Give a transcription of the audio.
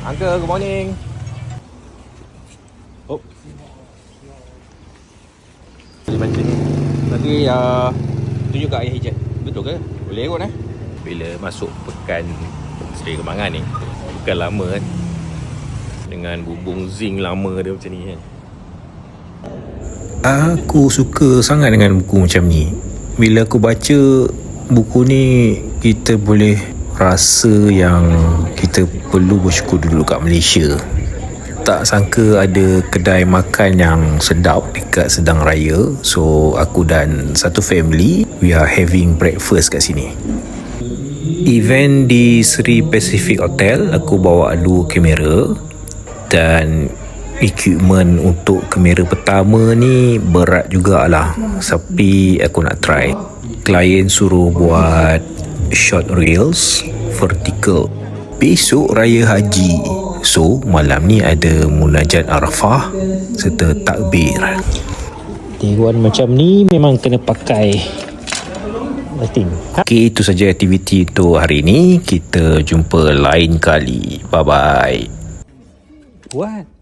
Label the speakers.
Speaker 1: Uncle, good morning. Oh. Jadi macam ni. Nanti tunjuk kat ayah hijab. Betul ke? Boleh kot Bila masuk pekan Seri Kembangan ni, pekan lama kan, dengan bubung zinc lama dia macam ni kan.
Speaker 2: Aku suka sangat dengan buku macam ni. Bila aku baca buku ni, kita boleh rasa yang kita perlu bersyukur dulu kat Malaysia. Tak sangka ada kedai makan yang sedap dekat Sedang Raya. So aku dan satu family, we are having breakfast kat sini. Event di Sri Pacific Hotel, aku bawa 2 kamera. Dan equipment untuk kamera pertama ni berat jugalah, tapi aku nak try. Klien suruh buat short reels vertical. Besok Raya Haji, so malam ni ada munajat Arafah serta takbir.
Speaker 3: Tiruan macam ni memang kena pakai batin.
Speaker 2: Okay, itu saja aktiviti untuk hari ni. Kita jumpa lain kali. Bye-bye.
Speaker 3: What?